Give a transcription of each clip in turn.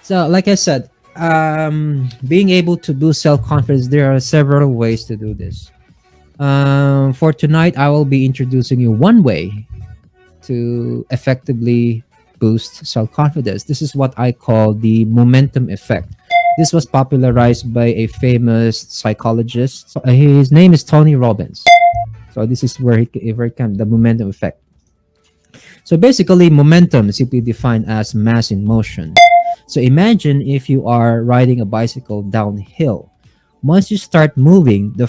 So, like I said, being able to boost self confidence, there are several ways to do this. For tonight, I will be introducing you one way to effectively boost self confidence. This is what I call the momentum effect. This was popularized by a famous psychologist. So, his name is Tony Robbins. So this is where it comes the momentum effect. So basically, momentum is simply defined as mass in motion. So imagine if you are riding a bicycle downhill. Once you start moving, the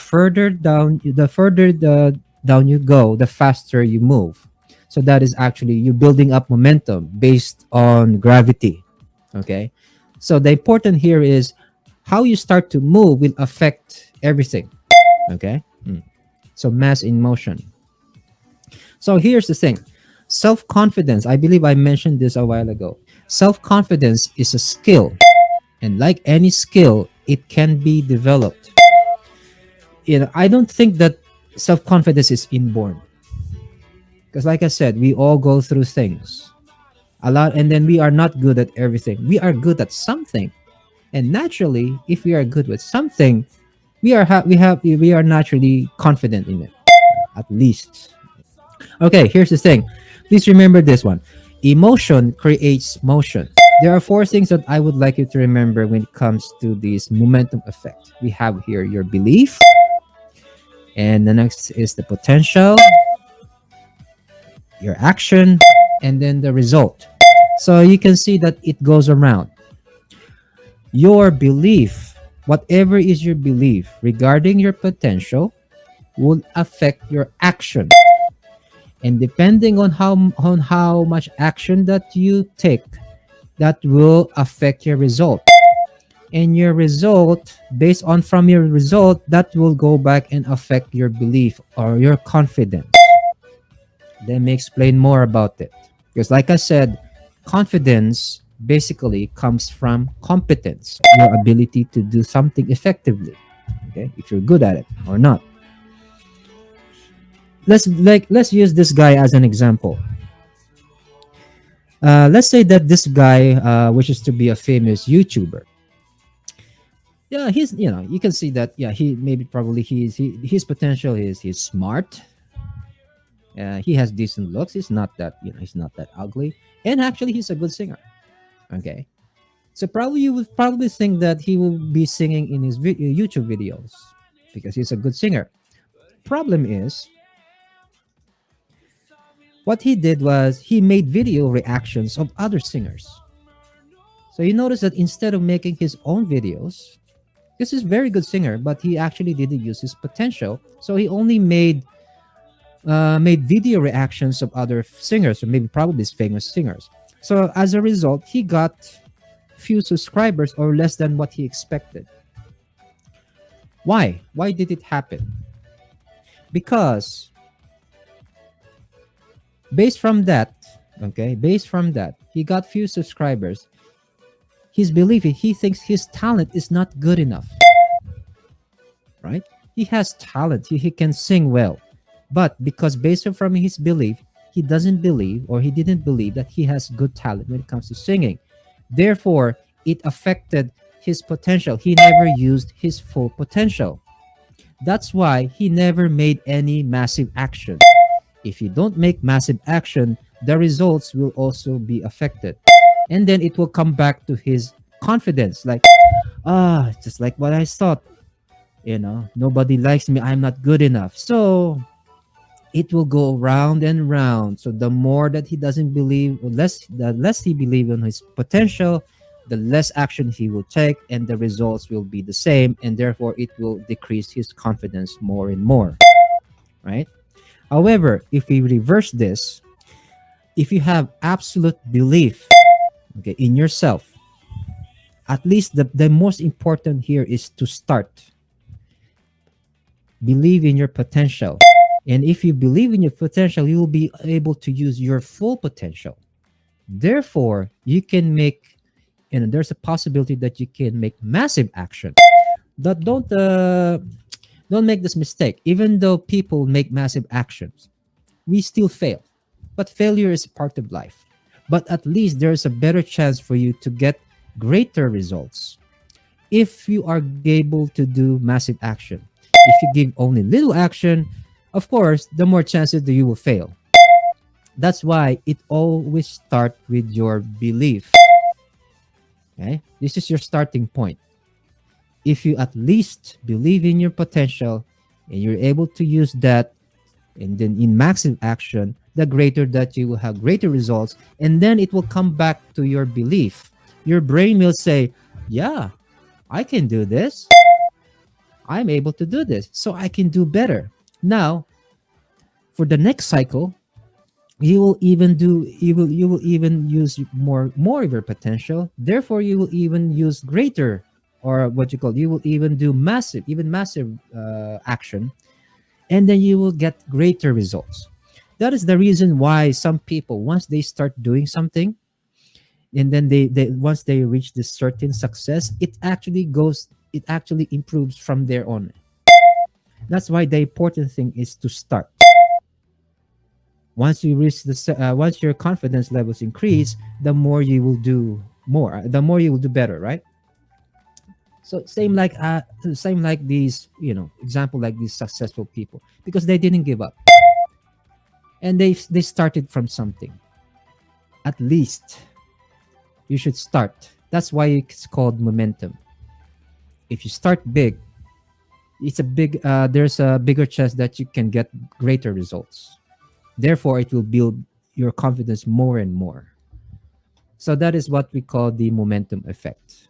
down you go, the faster you move. So that is actually you building up momentum based on gravity. Okay. So the important here is how you start to move will affect everything. Okay. So mass in motion. So here's the thing. Self confidence, I believe I mentioned this a while ago. Self confidence is a skill, and like any skill, it can be developed. I don't think that self confidence is inborn. Because, like I said, we all go through things a lot, and then we are not good at everything. We are good at something, and naturally, if we are good with something, we are naturally confident in it, at least. Okay, here's the thing. Please remember this one. Emotion creates motion. There are four things that I would like you to remember when it comes to this momentum effect. We have here your belief, and the next is the potential, your action, and then the result. So you can see that it goes around. Your belief, whatever is your belief regarding your potential, will affect your action. And depending on how much action that you take, that will affect your result. And your result, based on from your result, that will go back and affect your belief or your confidence. Let me explain more about it. Because like I said, confidence basically comes from competence, your ability to do something effectively. Okay, if you're good at it or not. Let's use this guy as an example. Let's say that this guy wishes to be a famous YouTuber. Yeah, he's you can see that he maybe probably his potential is he's smart. He has decent looks. He's not that he's not that ugly, and actually he's a good singer. Okay, so probably you would probably think that he will be singing in his YouTube videos because he's a good singer. Problem is, what he did was he made video reactions of other singers. So you notice that instead of making his own videos, this is a very good singer, but he actually didn't use his potential. So he only made video reactions of other singers, or maybe probably famous singers. So as a result, he got few subscribers or less than what he expected. Why? Why did it happen? Because based from that, he got few subscribers. His belief, he thinks his talent is not good enough. Right? He has talent. He can sing well. But because based on from his belief, he doesn't believe or he didn't believe that he has good talent when it comes to singing. Therefore, it affected his potential. He never used his full potential. That's why he never made any massive action. If you don't make massive action, the results will also be affected. And then it will come back to his confidence. Like, just like what I thought. Nobody likes me. I'm not good enough. So it will go round and round. So the more that he doesn't believe, or the less he believes in his potential, the less action he will take, and the results will be the same. And therefore, it will decrease his confidence more and more. Right? However, if we reverse this, if you have absolute belief, okay, in yourself, at least the most important here is to start. Believe in your potential. And if you believe in your potential, you will be able to use your full potential. Therefore, you can make, there's a possibility that you can make massive action. But don't make this mistake. Even though people make massive actions, we still fail. But failure is part of life. But at least there's a better chance for you to get greater results if you are able to do massive action. If you give only little action, of course, the more chances that you will fail. That's why it always starts with your belief. Okay? This is your starting point. If you at least believe in your potential and you're able to use that, and then in massive action, the greater that you will have greater results, and then it will come back to your belief. Your brain will say, yeah, I can do this. I'm able to do this, so I can do better. Now, for the next cycle, you will even use more of your potential. Therefore, you will even use greater, or what you call, you will even do massive action, and then you will get greater results. That is the reason why some people, once they start doing something, and then they once they reach this certain success, it actually improves from there on. That's why the important thing is to start. Once you reach once your confidence levels increase, the more you will do more, the more you will do better, right? So same like these, example, like these successful people, because they didn't give up, and they started from something. At least you should start. That's why it's called momentum. If you start big, there's a bigger chance that you can get greater results. Therefore, it will build your confidence more and more. So that is what we call the momentum effect.